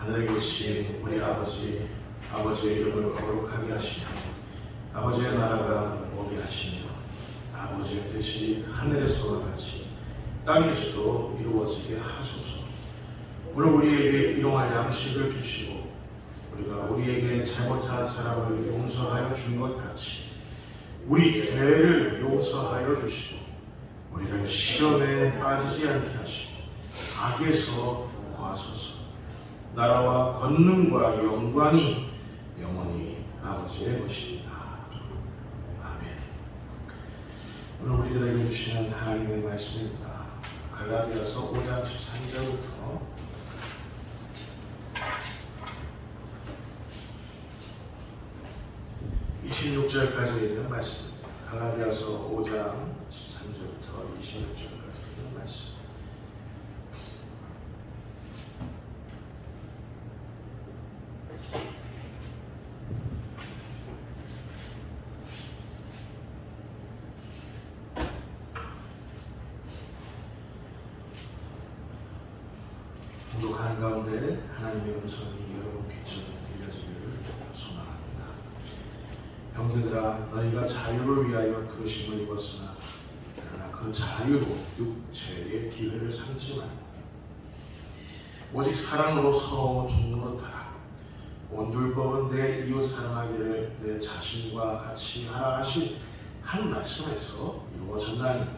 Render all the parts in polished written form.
하늘에 계신 우리 아버지의 이름을 거룩하게 하시며 아버지의 나라가 오게 하시며 아버지의 뜻이 하늘에서와 같이 땅에서도 이루어지게 하소서. 오늘 우리에게 일용할 양식을 주시고 우리가 우리에게 잘못한 사람을 용서하여 준 것 같이 우리 죄를 용서하여 주시고 우리를 시험에 빠지지 않게 하시고 악에서 구하소서. 나라와 권능과 영광이 영원히 아버지의 것입니다. 아멘. 오늘 우리들에게 주시는 하나님의 말씀입니다. 갈라디아서 5장 13절부터 26절까지 있는 말씀입니다. 갈라디아서 5장 13절부터 26절까지 있는 말씀. 공독한 가운데 하나님의 음성이 여러분 귀천에 들려지기를 소망합니다. 형제들아, 너희가 자유를 위하여 부르심을 입었으나 그러나 그 자유로 육체의 기회를 삼지 말고 오직 사랑으로 서로 중노릇하라. 온 율법은 내 이웃 사랑하기를 내 자신과 같이 하라 하신 한 말씀에서 이루어졌나니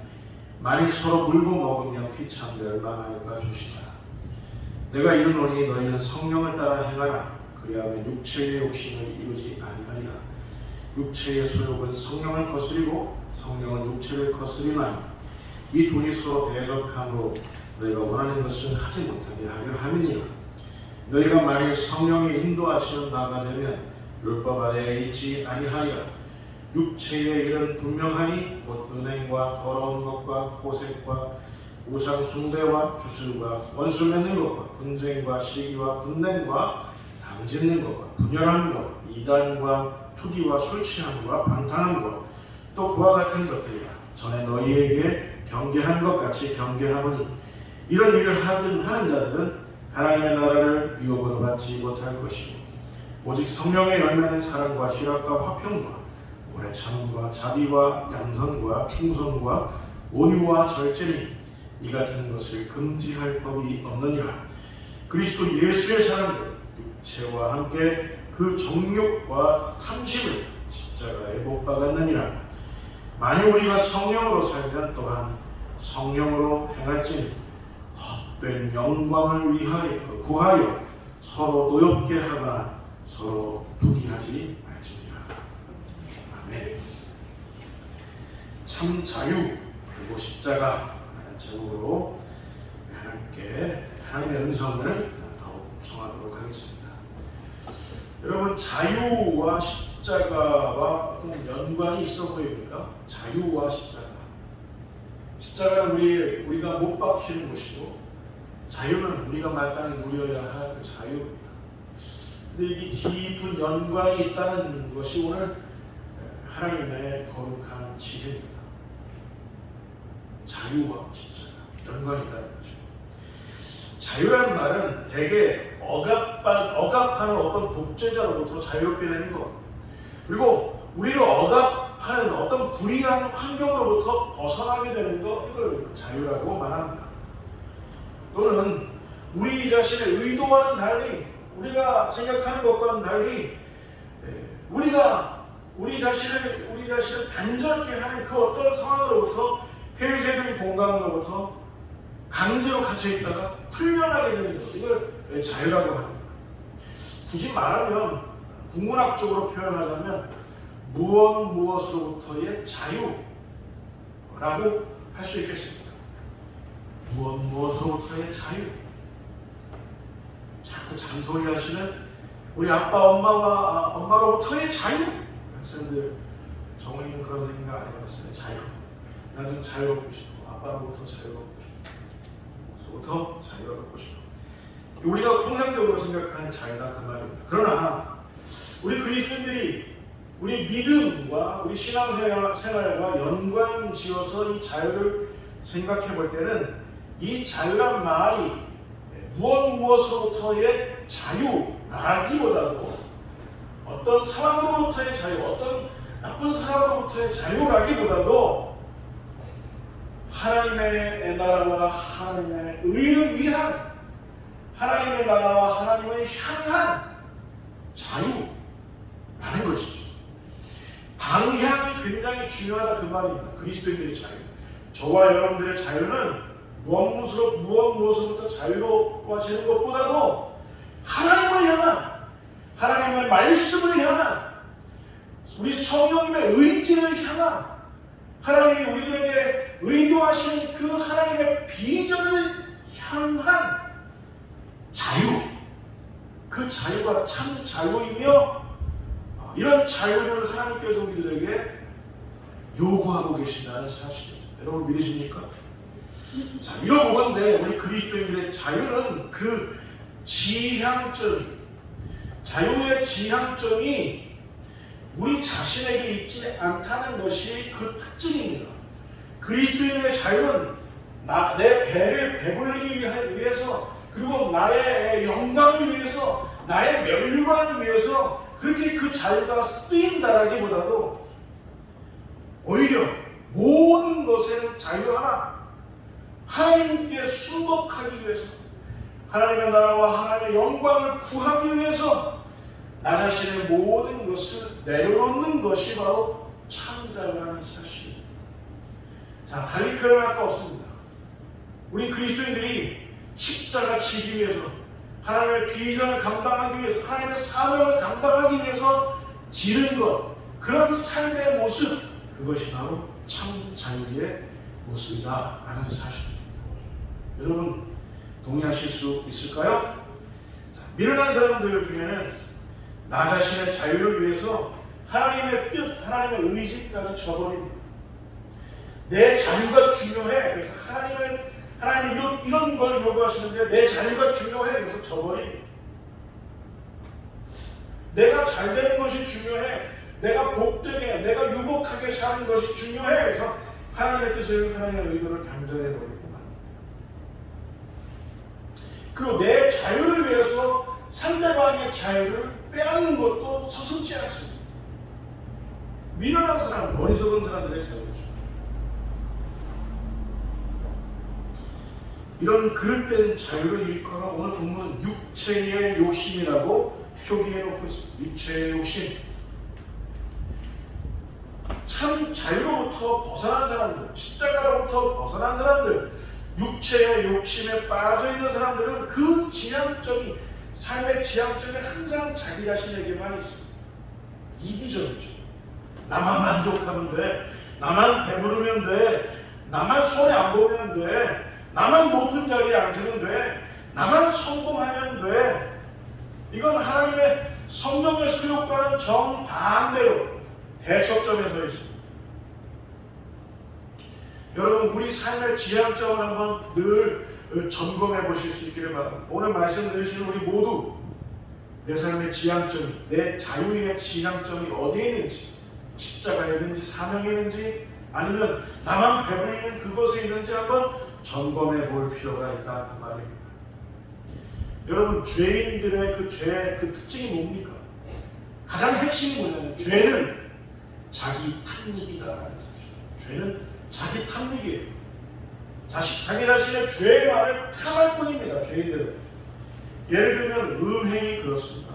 만일 서로 물고 먹으면 피참 멸망할까 조심하라. 내가 이르노니 너희는 성령을 따라 행하라. 그리하면 육체의 욕심을 이루지 아니하리라. 육체의 소욕은 성령을 거스리고 성령은 육체를 거스리나니 이 둘이 서로 대적함으로 너희가 원하는 것을 하지 못하게 하려 함이니라. 너희가 만일 성령의 인도하시는 바가 되면 율법 아래에 있지 아니하리라. 육체의 일은 분명하니 곧 은행과 더러운 것과 호색과 우상 숭배와 주술과 원수 맺는 것과 분쟁과 시기와 분냄과 담짓는 것과 분열함과 이단과 투기와 술 취함과 방탕함과 또 그와 같은 것들이라. 전에 너희에게 경계한 것 같이 경계하노니 이런 일을 하는 자들은 하나님의 나라를 유업으로 받지 못할 것이고 오직 성령의 열매는 사랑과 희락과 화평과 오래 참음과 자비와 양선과 충성과 온유와 절제니 이 같은 것을 금지할 법이 없느니라. 그리스도 예수의 사람들 육체와 함께 그 정욕과 탐심을 십자가에 못 박았느니라. 만일 우리가 성령으로 살면 또한 성령으로 행할지니 헛된 영광을 위하여 구하여 서로 노엽게 하거나 서로 부귀하지 말지니라. 아멘. 참 자유 그리고 십자가 제목으로 하나님께 하나님의 음성을 더욱 청하도록 하겠습니다. 여러분, 자유와 십자가와 어떤 연관이 있어 보입니까? 자유와 십자가. 십자가는 우리가 못 박히는 것이고 자유는 우리가 마땅히 누려야 할 그 자유입니다. 근데 이게 깊은 연관이 있다는 것이 오늘 하나님의 거룩한 지혜입니다. 자유와 십자가 연관이 있다는 거죠. 자유라는 말은 대개 억압하는 어떤 독재자로부터 자유롭게 되는 것, 그리고 우리를 억압하는 어떤 불이한 환경으로부터 벗어나게 되는 것, 이걸 자유라고 말합니다. 또는 우리 자신의 의도와는 달리, 우리가 생각하는 것과는 달리 우리 자신을 단절케 하는 그 어떤 상황으로부터, 폐쇄된 공간으로부터 강제로 갇혀있다가 풀려나게 되는 것, 이걸 자유라고 합니다. 굳이 말하면 국문학적으로 표현하자면 무엇으로부터의 자유라고 할 수 있겠습니다. 무엇으로부터의 자유. 자꾸 잔소리 하시는 우리 아빠 엄마로부터의 자유. 학생들 정은이는 그런 생각 안 해봤어요. 자유. 나 좀 자유롭고 싶어. 아빠로부터 자유롭고 싶어. 부터 자유롭고 싶어. 우리가 통상적으로 생각하는 자유다 그 말입니다. 그러나 우리 그리스도인들이 우리 믿음과 우리 신앙생활과 연관지어서 이 자유를 생각해 볼 때는 이 자유란 말이 무엇으로부터의 자유라기보다도 어떤 사람으로부터의 자유, 어떤 나쁜 사람으로부터의 자유라기보다도 하나님의 나라와 하나님의 의를 위한, 하나님의 나라와 하나님을 향한 자유라는 것이죠. 방향이 굉장히 중요하다 그 말입니다. 그리스도인들의 자유. 저와 여러분들의 자유는 무엇으로부터 자유로워지는 것보다도 하나님을 향한, 하나님의 말씀을 향한, 우리 성령님의 의지를 향한, 하나님이 우리들에게 의도하시는 그 하나님의 비전을 향한 자유, 그 자유가 참 자유이며 이런 자유를 하나님께서 우리들에게 요구하고 계신다는 사실입니다. 여러분 믿으십니까? 자, 이런 건데 우리 그리스도인들의 자유는 그 자유의 지향점이 우리 자신에게 있지 않다는 것이 그 특징입니다. 그리스도인의 자유는 내 배를 배불리기 위해서, 그리고 나의 영광을 위해서, 나의 면류관을 위해서 그렇게 그 자유가 쓰인다라기보다도 오히려 모든 것에는 자유하나 하나님께 순복하기 위해서, 하나님의 나라와 하나님의 영광을 구하기 위해서 나 자신의 모든 것을 내려놓는 것이 바로 참 자유라는 사실입니다. 자, 달리 표현할 거 없습니다. 우리 그리스도인들이 십자가 지기 위해서, 하나님의 비전을 감당하기 위해서, 하나님의 사명을 감당하기 위해서 지는 것, 그런 삶의 모습, 그것이 바로 참 자유의 모습이다라는 사실입니다. 여러분 동의하실 수 있을까요? 자, 미련한 사람들 중에는 나 자신의 자유를 위해서 하나님의 뜻, 하나님의 의지까지 저버립니다. 내 자유가 중요해. 그래서 하나님 이런 걸 요구하시는데 내 자유가 중요해. 그래서 저버립니다. 내가 잘 되는 것이 중요해. 내가 복되게, 내가 유복하게 사는 것이 중요해. 그래서 하나님의 뜻을, 하나님의 의도를 단절해버리고 맙니다. 그리고 내 자유를 위해서 상대방의 자유를 빼앗는 것도 서슴지 않습니다. 미련한 사람, 어리석은 사람들의 자유죠. 이런 그릇된 자유를 일컬어 오늘 본문 육체의 욕심이라고 표기해 놓고 있습니다. 육체의 욕심. 참 자유로부터 벗어난 사람들, 십자가로부터 벗어난 사람들, 육체의 욕심에 빠져 있는 사람들은 그 지향점이, 삶의 지향점이 항상 자기 자신에게만 있습니다. 이기적이죠. 나만 만족하면 돼, 나만 배부르면 돼, 나만 손해 안 보면 돼, 나만 높은 자리에 앉으면 돼, 나만 성공하면 돼. 이건 하나님의 성령의 수욕과는 정반대로 대척점에 서 있습니다. 여러분 우리 삶의 지향점을 한번 늘 점검해 보실 수 있기를 바랍니다. 오늘 말씀 들으시는 우리 모두 내 삶의 지향점이, 내 자유의 지향점이 어디에 있는지, 십자가에 있는지, 사명에 있는지, 아니면 나만 배불리는 그것에 있는지 한번 점검해 볼 필요가 있다 그 말입니다. 여러분 죄인들의 그 특징이 뭡니까? 가장 핵심이 뭐냐면 죄는 자기 탐닉이다라는 사실. 죄는 자기 탐닉이에요. 자기 자신의 죄만을 탐할 뿐입니다. 죄인들은. 예를 들면 음행이 그렇습니다.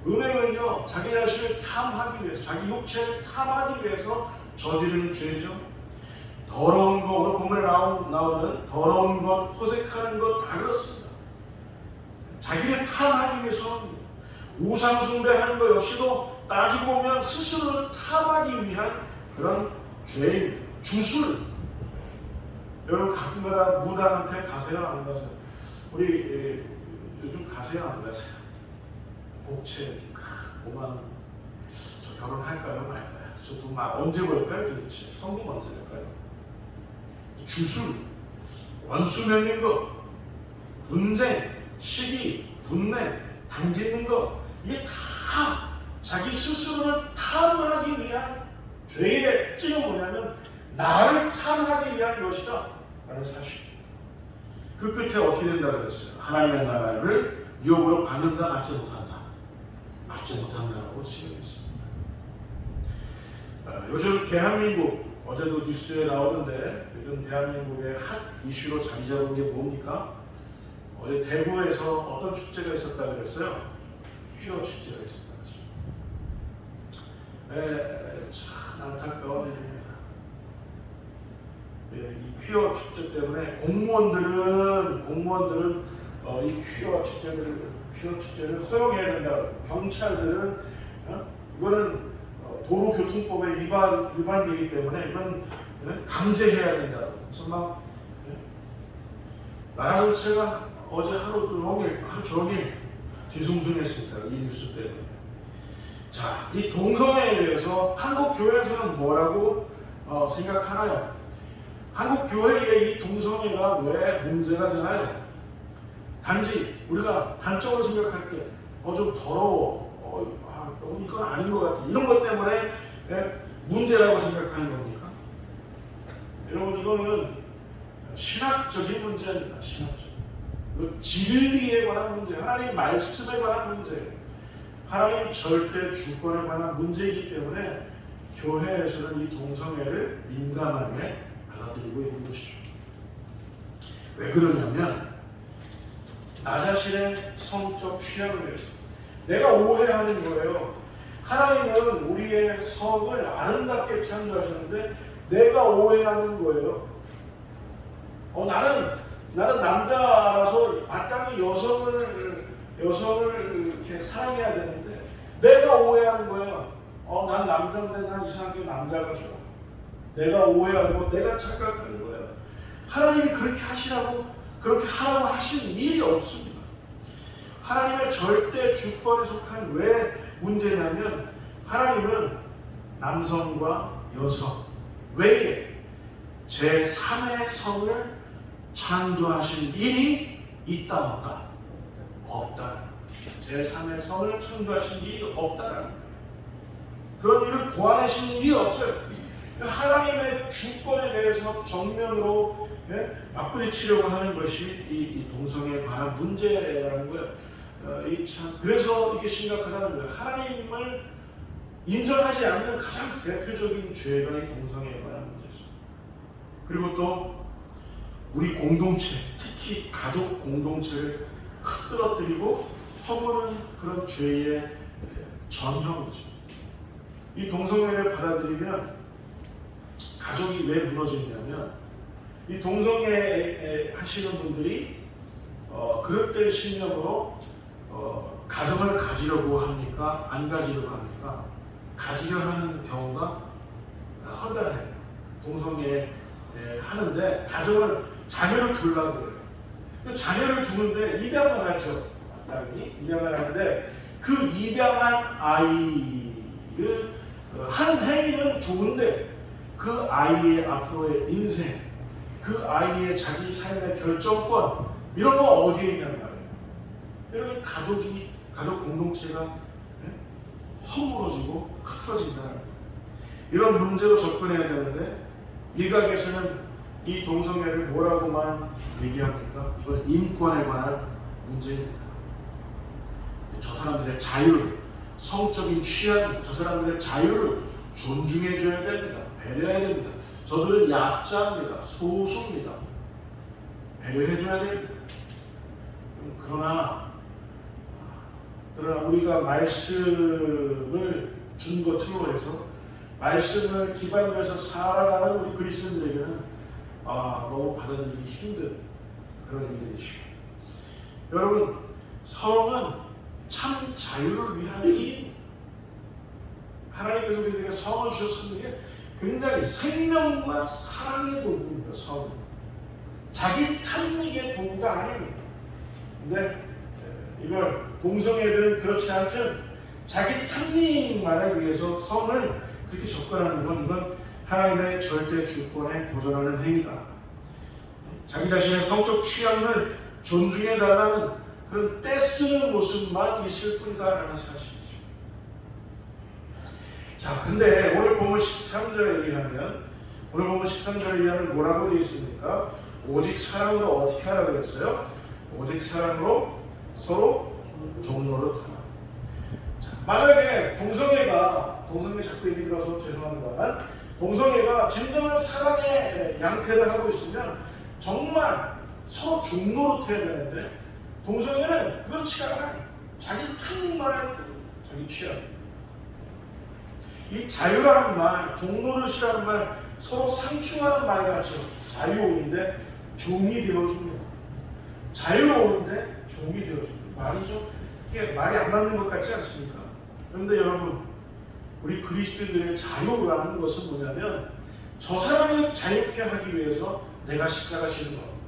음행은요 자기 자신을 탐하기 위해서, 자기 육체를 탐하기 위해서 저지르는 죄죠. 더러운 것, 오늘 본문에 나오는 더러운 것, 호색하는 것 다 그렇습니다. 자기를 탐하기 위해서 우상 숭배하는 것 역시도 따지고 보면 스스로를 탐하기 위한 그런 죄입니다. 주술. 여러분 가끔가다 무당한테 가세요 안 가세요? 우리 요즘 가세요 안 가세요? 복채 5만 원. 저 결혼할까요 말까요? 저 돈 언제 벌까요 도대체? 성금 언제 벌까요? 주술, 원수 맺는 것, 분쟁, 시기, 분내, 당짓는 것, 이게 다 자기 스스로를 탐하기 위한 죄인의 특징은 뭐냐면 나를 탐하기 위한 것이다 라는 사실입니다. 여러분, 그 끝에 어떻게 된다 그랬어요? 하나님의 나라를 유업으로 받는다, 받지 못한다. 받지 못한다라고 지적했습니다. 요즘 대한민국, 어제도 뉴스에 나오는데 요즘 대한민국의 핫 이슈로 자리 잡은 게 뭡니까? 어제 대구에서 어떤 축제가 있었다 그랬어요? 퀴어 축제가 있었다 그랬어요. 참 안타까운 일입니다. 이 퀴어 축제 때문에 공무원들은 이 퀴어 축제를 허용해야 된다. 경찰들은 이거는 도로교통법의 위반이기 때문에 이건 강제해야 된다. 그래서 막 나라 전체가 어제 하루 종일 뒤숭숭했습니다. 이 뉴스 때문에. 자, 이 동성애에 대해서 한국 교회에서는 뭐라고 생각하나요? 한국 교회의 이 동성애가 왜 문제가 되나요? 단지 우리가 단적으로 생각할 때 좀 더러워, 이건 아닌 것 같아, 이런 것 때문에 문제라고 생각하는 겁니까? 여러분, 이거는 신학적인 문제입니다. 신학적. 진리에 관한 문제, 하나님 말씀에 관한 문제, 하나님 절대 주권에 관한 문제이기 때문에 교회에서는 이 동성애를 민감하게 받아들이고 있는 것이죠. 왜 그러냐면 나 자신의 성적 취향을 위해서 내가 오해하는 거예요. 하나님은 우리의 성을 아름답게 창조하셨는데 내가 오해하는 거예요. 나는 남자라서 마땅히 여성을 이렇게 사랑해야 되는데 내가 오해하는 거예요. 난 남자인데 난 이상하게 남자가 좋아. 내가 오해하고 내가 착각하는 거예요. 하나님이 그렇게 하시라고, 그렇게 하라고 하신 일이 없습니다. 하나님의 절대 주권에 속한 왜 문제냐면 하나님은 남성과 여성 외에 제3의 성을 창조하신 일이 있다 없다? 없다. 제3의 성을 창조하신 일이 없다라는 거예요. 그런 일을 고안하신 일이 없어요. 하나님의 주권에 대해서 정면으로 맞부딪히려고 하는 것이 이 동성애에 관한 문제라는 거예요. 그래서 이게 심각하다는 거예요. 하나님을 인정하지 않는 가장 대표적인 죄가 이 동성애에 관한 문제죠. 그리고 또 우리 공동체, 특히 가족 공동체를 흐트러뜨리고 허무는 그런 죄의 전형이죠. 이 동성애를 받아들이면 가족이 왜 무너지냐면 이 동성애 하시는 분들이 그릇된 신념으로 가정을 가지려고 합니까? 안 가지려고 합니까? 가지려 하는 경우가 허다해요. 동성애 하는데 자녀를 두려고 그래요. 그 자녀를 두는데 입양을 하죠. 입양을 하는데 그 입양한 아이를 하는 행위는 좋은데 그 아이의 앞으로의 인생, 그 아이의 자기 삶의 결정권 이런 거 어디에 있냐는 말이에요. 여러분, 가족 공동체가 허물어지고 흐트러진다는 거예요. 이런 문제로 접근해야 되는데 일각에서는 이 동성애를 뭐라고만 얘기합니까? 이건 인권에 관한 문제입니다. 저 사람들의 자유, 성적인 취향, 저 사람들의 자유를 존중해줘야 됩니다. 배려해야 됩니다. 저들은 약자입니다. 소수입니다. 배려해줘야 됩니다. 그러나 우리가 말씀을 준 것으로 해서 말씀을 기반으로 해서 살아가는 우리 그리스도인들에게는 너무 받아들이기 힘든 그런 일들이시죠. 여러분, 성은 참 자유를 위한 일입니다. 하나님께서 우리에게 성을 주셨습니다. 이게 굉장히 생명과 사랑의 도구입니다. 성은 자기 탐닉의 도구가 아닙니다. 근데 이걸 동성애들은 그렇지 않든 자기 탐닉만을 위해서 성을 그렇게 접근하는 건 이건 하나님의 절대 주권에 도전하는 행위다. 자기 자신의 성적 취향을 존중해달라는 그런 떼쓰는 모습만 있을 뿐이다라는 사실이죠. 자, 근데 오늘 본문 13절에 의하면 뭐라고 되어 있습니까? 오직 사랑으로 어떻게 하라고 그랬어요? 오직 사랑으로 서로 종로릇하라. 만약에 동성애 자꾸 얘기 들어서 죄송합니다만, 동성애가 진정한 사랑의 양태를 하고 있으면 정말 서로 종로릇해야 되는데, 동성애는 그렇지가 않아요. 자기 탐닉만 해, 자기 취향. 이 자유라는 말, 종로릇이라는 말, 서로 상충하는 말같이 자유인데 종이 되어줍니다. 자유로운데 종이 되어줍니다. 말이 좀 이게 말이 안 맞는 것 같지 않습니까? 그런데 여러분, 우리 그리스도인들의 자유라는 것은 뭐냐면, 저 사람을 자유케 하기 위해서 내가 십자가 지는 겁니다.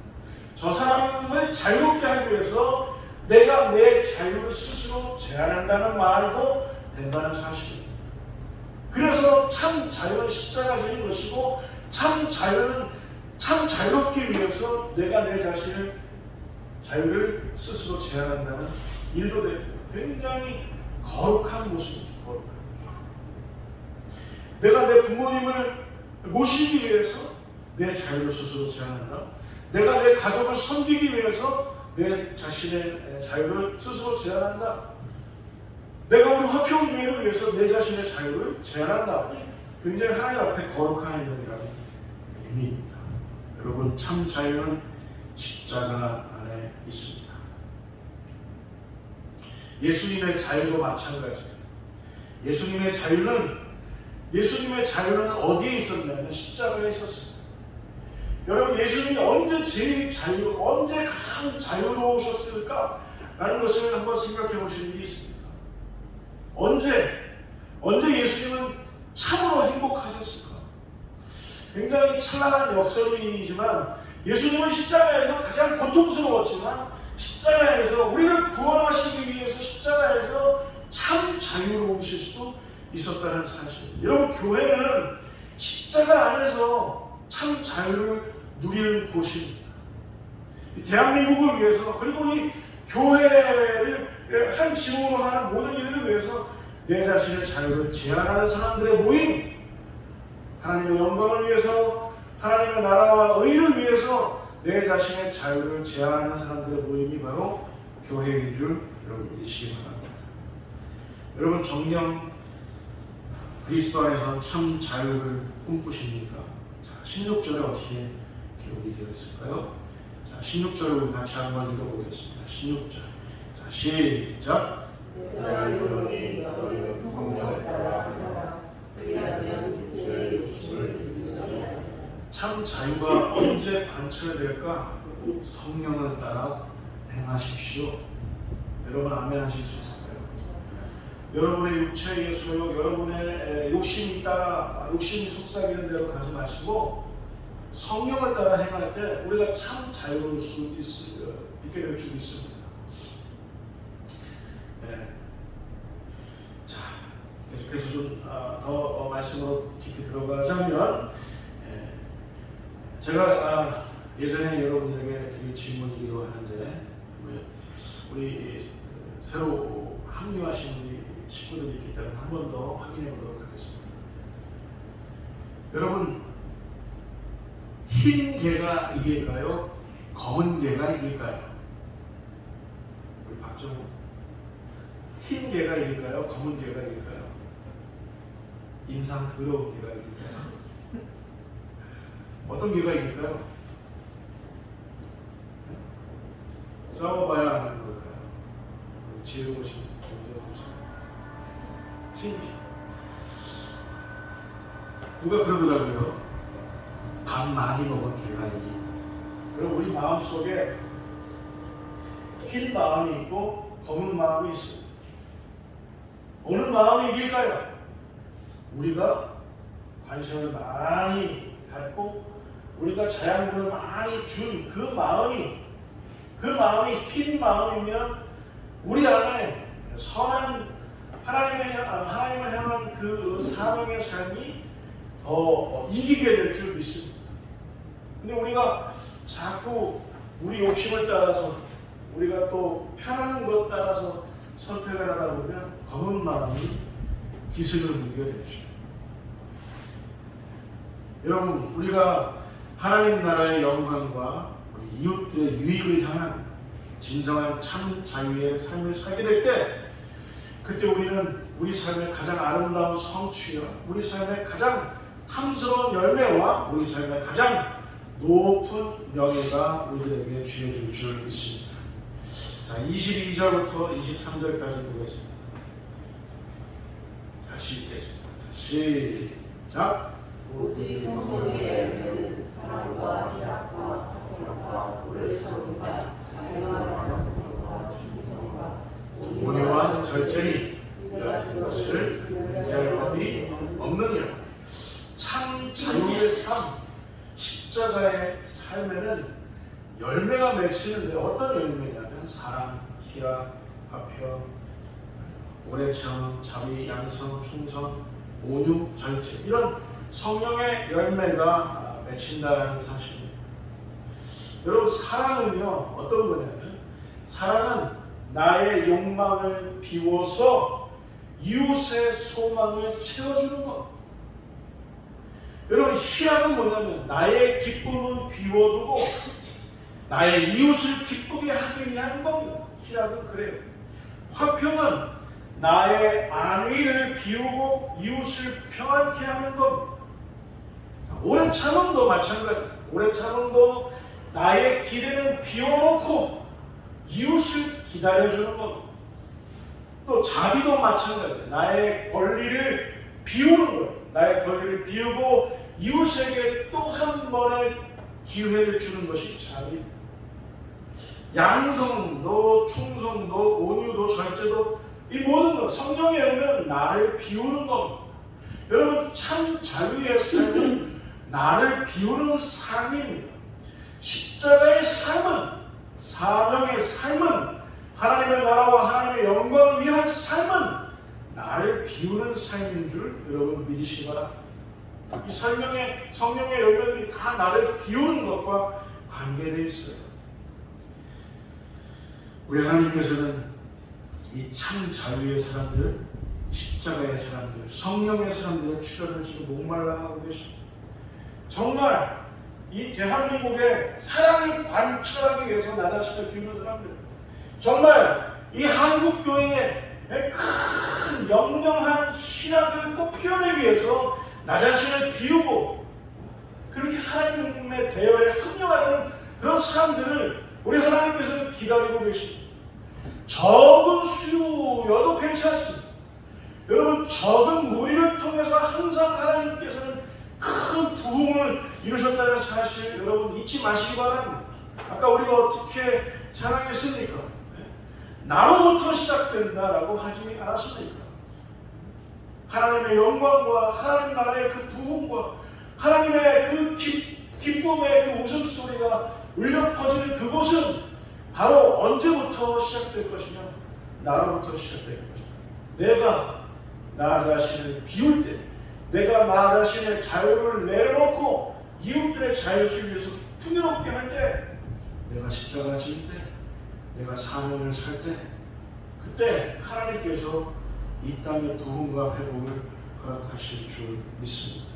저 사람을 자유롭게 하기 위해서 내가 내 자유를 스스로 제한한다는 말도 된다는 사실입니다. 그래서 참 자유는 십자가 지는 것이고, 참 자유는 참 자유롭기 위해서 내가 내 자신을 자유를 스스로 제한한다는 일도 됩니다. 굉장히 거룩한 모습이죠. 거룩한 모습. 내가 내 부모님을 모시기 위해서 내 자유를 스스로 제한한다. 내가 내 가족을 섬기기 위해서 내 자신의 자유를 스스로 제한한다. 내가 우리 화평교회를 위해서 내 자신의 자유를 제한한다. 굉장히 하나님 앞에 거룩한 행동이라는 의미입니다. 여러분, 참 자유는 십자가 안에 있습니다. 예수님의 자유도 마찬가지예요. 예수님의 자유는 어디에 있었냐면 십자가에 있었습니다. 여러분, 예수님이 언제 가장 자유로우셨을까? 라는 것을 한번 생각해 보시는 일이 있습니다. 언제 예수님은 참으로 행복하셨을까? 굉장히 찬란한 역설이지만, 예수님은 십자가에서 가장 고통스러웠지만, 십자가에서 우리를 구원하시기 위해서 십자가에서 참 자유로우실 수 있었다는 사실. 여러분, 교회는 십자가 안에서 참 자유를 누리는 곳입니다. 대한민국을 위해서, 그리고 이 교회를 한 지붕으로 하는 모든 일을 위해서 내 자신의 자유를 제한하는 사람들의 모임, 하나님의 영광을 위해서, 하나님의 나라와 의를 위해서 내 자신의 자유를 제한하는 사람들의 모임이 바로 교회인 줄 여러분 믿으시기 바랍니다. 여러분, 정녕 그리스도 안에서 참 자유를 꿈꾸십니까? 자, 16절에 어떻게 기록이 되어 있을까요? 자, 16절을 우리 같이 한번 읽어보겠습니다. 16절. 자, 시작. 너희는 성령을 따라 하라. 그리하면 제 욕심을 이루지 않으리라. 참 자유가 언제 관철될까? 성령을 따라 행하십시오. 여러분, 아멘 하실 수 있을까요? 여러분의 육체의 소욕, 여러분의 욕심이 속삭이는 대로 가지 마시고 성령을 따라 행할 때 우리가 참 자유로울 수 있게 될 줄 믿습니다. 네. 자, 계속해서 좀 더 말씀으로 깊이 들어가자면, 제가 예전에 여러분들에게 드린 질문이기도 하는데, 우리 새로 합류하신 우리 식구들이 있기 때문에 한 번 더 확인해 보도록 하겠습니다. 여러분, 흰 개가 이길까요? 검은 개가 이길까요? 우리 박정우, 흰 개가 이길까요? 검은 개가 이길까요? 인상 더러운 개가 이길까요? 어떤 개가 이길까요? 싸워봐야 하는 걸까요? 지혜로우신 흰 개. 누가 그러더라고요. 밥 많이 먹은 개가 이깁니다. 그럼 우리 마음속에 흰 마음이 있고 검은 마음이 있습니다. 어느 마음이 이길까요? 우리가 관심을 많이 갖고 우리가 자양분을 많이 준 그 마음이 흰 마음이면 우리 안에 선한 하나님을 향한 그 사명의 삶이 더 이기게 될 줄 믿습니다. 근데 우리가 자꾸 우리 욕심을 따라서, 우리가 또 편한 것 따라서 선택을 하다 보면 검은 마음이 기승을 부리게 되죠. 여러분, 우리가 하나님 나라의 영광과 우리 이웃들의 유익을 향한 진정한 참 자유의 삶을 살게 될 때, 그때 우리는 우리 삶의 가장 아름다운 성취와 우리 삶의 가장 탐스러운 열매와 우리 삶의 가장 높은 명예가 우리들에게 주어질 줄 믿습니다. 자, 22절부터 23절까지 보겠습니다. 같이 읽겠습니다. 시작. 오직 성령의 열매는 사랑과 희락과 화평과 오래성과 자유와 양성과 충성과 온유와 절제니 이 같은 것을 금지할 법이 없느니라. 참 자유의 삶, 십자가의 삶에는 열매가 맺히는데 어떤 열매냐면 사랑, 희락, 화평, 오래 참, 자비, 양성, 충성, 온유, 절제, 이런 성령의 열매가 맺힌다는 사실입니다. 여러분, 사랑은요 어떤 거냐면, 사랑은 나의 욕망을 비워서 이웃의 소망을 채워주는 것. 여러분, 희락은 뭐냐면 나의 기쁨은 비워두고 나의 이웃을 기쁘게 하기 위한 겁니다. 희락은 그래요. 화평은 나의 안위를 비우고 이웃을 평안케 하는 겁니다. 오래 참음도 마찬가지입니다. 오래 참음도 나의 기대는 비워놓고 이웃을 기다려주는 겁니다. 또 자비도 마찬가지예요. 나의 권리를 비우는 거예요. 나의 권리를 비우고 이웃에게 또 한 번의 기회를 주는 것이 자비. 양성도, 충성도, 온유도, 절제도, 이 모든 것, 성령의 열매는 나를 비우는 겁니다. 여러분, 참 자유의 삶은 나를 비우는 삶입니다. 십자가의 삶은, 사명의 삶은, 하나님의 나라와 하나님의 영광을 위한 삶은 나를 비우는 삶인 줄 여러분 믿으시기 바랍니다. 이 성령의 열매들이 다 나를 비우는 것과 관계되어 있어요. 우리 하나님께서는 이 참 자유의 사람들, 십자가의 사람들, 성령의 사람들의 출현을 지금 목말라 하고 계십니다. 정말 이 대한민국의 사랑을 관철하기 위해서 나 자신을 비우는 사람들, 정말 이 한국교회의 큰 영영한 희락을 꼭 피워내기 위해서 나 자신을 비우고 그렇게 하나님의 대열에 합류하는 그런 사람들을 우리 하나님께서는 기다리고 계십니다. 적은 수요여도 괜찮습니다. 여러분, 적은 무리를 통해서 항상 하나님께서는 큰 부흥을 이루셨다는 사실 여러분 잊지 마시기 바랍니다. 아까 우리가 어떻게 찬양했습니까? 나로부터 시작된다라고 하지 않았습니까? 하나님의 영광과 하나님 나라의 그 부흥과 하나님의 그 기쁨의 그 웃음소리가 울려 퍼지는 그곳은 바로 언제부터 시작될 것이냐? 나로부터 시작될 것이다. 내가 나 자신을 비울 때, 내가 나 자신의 자유를 내려놓고 이웃들의 자유를 위해서 풍요롭게 할 때, 내가 십자가 질 때, 내가 사명을 살 때, 그때 하나님께서 이 땅의 부흥과 회복을 허락하실 줄 믿습니다.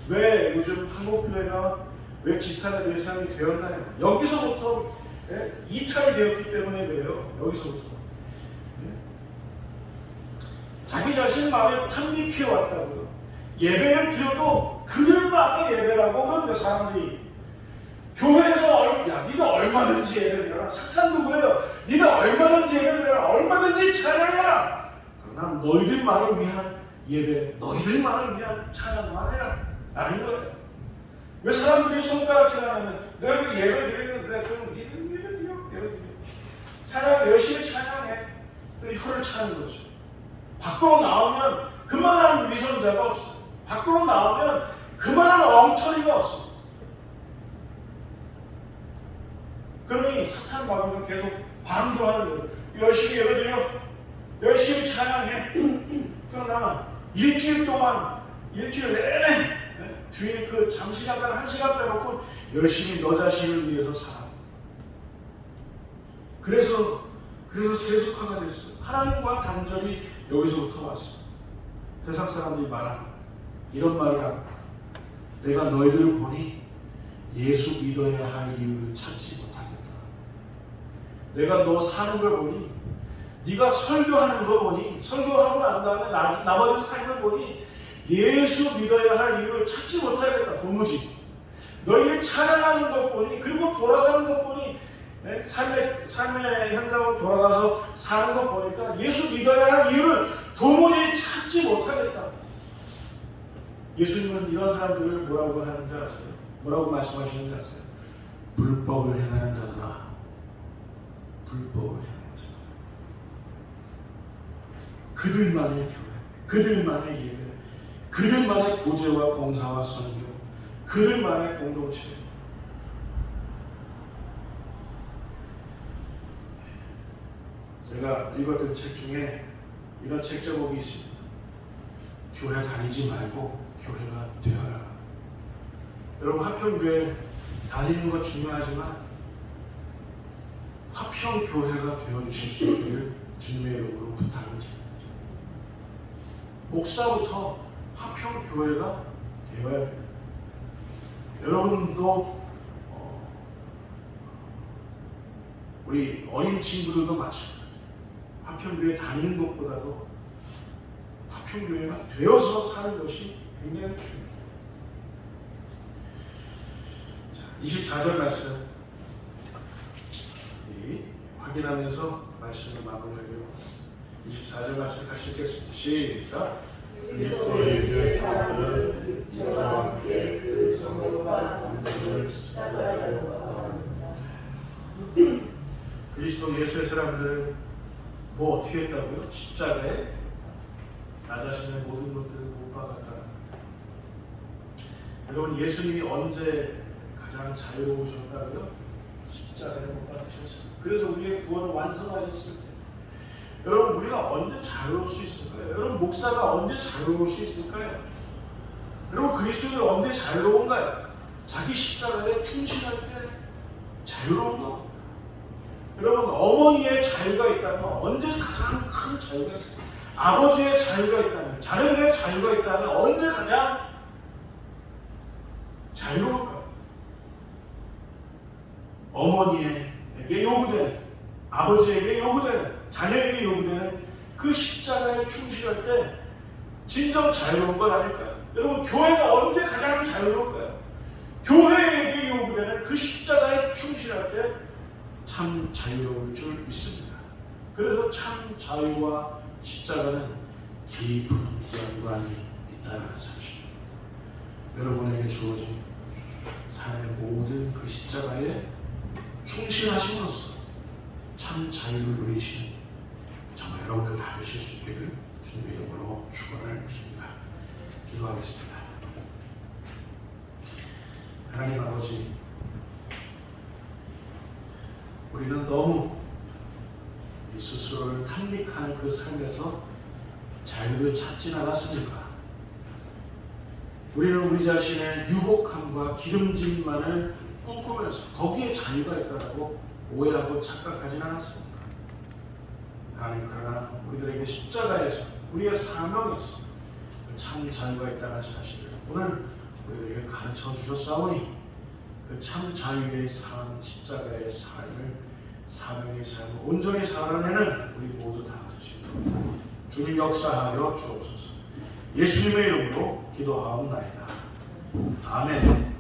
왜 요즘 한국교회가 왜 지탄의 대상이 되었나요? 여기서부터 이탈이 되었기 때문에 그래요. 여기서부터 자기 자신 마음에 탐닉해 왔다고요. 예배를 드려도 그들만의 예배라고 그러는데 사람들이 교회에서 야 니가 얼마든지 예배 드려라. 사탄도 그래요. 니가 얼마든지 예배 드려라. 얼마든지 찬양해라. 그러나 너희들만을 위한 예배, 너희들만을 위한 찬양만 해라 라는 거예요. 왜 사람들이 손가락질 하냐면 너희들 예배 드리는데 그럼 니들 예배 드려. 찬양 열심히 찬양해. 혀를 차는 거죠. 밖으로 나오면 그만한 위선자가 없어요. 밖으로 나오면 그만한 엉터리가 없어요. 그러니 사탄 마귀가 계속 방조하는 거예요. 열심히 예배드려, 열심히 찬양해. 그러나 일주일 동안, 일주일 내내 주일 그 잠시 잠깐 1시간 빼놓고 열심히 너 자신을 위해서 살아. 그래서 세속화가 됐어요. 하나님과 단절이 여기서부터 왔어요. 세상 사람들이 말합니다. 이런 말을 합니다. 내가 너희들을 보니 예수 믿어야 할 이유를 찾지 못하겠다. 내가 너 사는 걸 보니, 네가 설교하는 거 보니, 설교하고 난 다음에 나머지 삶을 보니 예수 믿어야 할 이유를 찾지 못하겠다. 도무지. 너희를 찬양하는 것 보니, 그리고 돌아가는 것 보니, 삶의 현장으로 돌아가서 사는 것 보니까 예수 믿어야 할 이유를 도무지 찾지 못하겠다. 예수님은 이런 사람들을 뭐라고 하는지 아세요? 뭐라고 말씀하시는지 아세요? 불법을 행하는 자들아. 불법을 행하는 자들아. 그들만의 교회, 그들만의 예배, 그들만의 구제와 봉사와 선교, 그들만의 공동체. 제가 읽었던 책 중에 이런 책 제목이 있습니다. 교회 다니지 말고 교회가 되어라. 여러분, 화평교회 다니는 것 중요하지만 화평교회가 되어주실 수 있기를 주님의 이름으로 부탁을 드립니다. 목사부터 화평교회가 되어야 됩니다. 여러분도 우리 어린 친구들도 마찬가지입니다. 화평교회 다니는 것보다도 화평교회가 되어서 사는 것이 굉장히 중요합니다. 자, 24절 말씀 확인하면서 말씀을 마무리하려고 24절 말씀 같이 읽겠습니다. 시작. 그리스도의 죄 가운데 저와 함께 그 정욕과 동심을 십자가에 그리스도 예수의 사람들은 뭐 어떻게 했다고요? 십자가에 나 자신의 모든 것들을 못 박았다. 여러분, 예수님이 언제 가장 자유로우셨다고요? 십자가에 못 박히셨어요. 그래서 우리의 구원을 완성하셨을 때, 여러분, 우리가 언제 자유로울 수 있을까요? 여러분, 목사가 언제 자유로울 수 있을까요? 여러분, 그리스도인이 언제 자유로운가요? 자기 십자가에 충실할 때 자유로운 겁니다. 여러분, 어머니의 자유가 있다면 언제 가장 큰 자유가 있을까요? 아버지의 자유가 있다면, 자녀들의 자유가 있다면 언제 가장 자유로울까요? 어머니에게 요구되는, 아버지에게 요구되는, 자녀에게 요구되는 그 십자가에 충실할 때 진정 자유로운 것 아닐까요? 여러분, 교회가 언제 가장 자유로울까요? 교회에게 요구되는 그 십자가에 충실할 때 참 자유로울 줄 믿습니다. 그래서 참 자유와 십자가는 깊은 연관이 있다는 사실입니다. 여러분에게 주어진 삶의 모든 그 십자가에 충실하심으로써 참 자유를 누리시는 정말 여러분들 다 되실 수 있기를 주님의 이름으로 축원을 드립니다. 기도하겠습니다. 하나님 아버지, 우리는 너무 이 스스로를 탐닉하는 그 삶에서 자유를 찾진 않았습니까? 우리는 우리 자신의 유복함과 기름짐만을 꿈꾸면서 거기에 자유가 있다고 오해하고 착각하진 않았습니까? 하나님, 그러나 우리들에게 십자가에서, 우리의 사명에서 참 자유가 있다는 사실을 오늘 우리들에게 가르쳐 주셨사오니 그 참 자유의 삶, 십자가의 삶을, 사명의 삶을 온전히 살아내는 우리 모두 다 되시고 주님 역사하여 주옵소서. 예수님의 이름으로 기도하옵나이다. 아멘.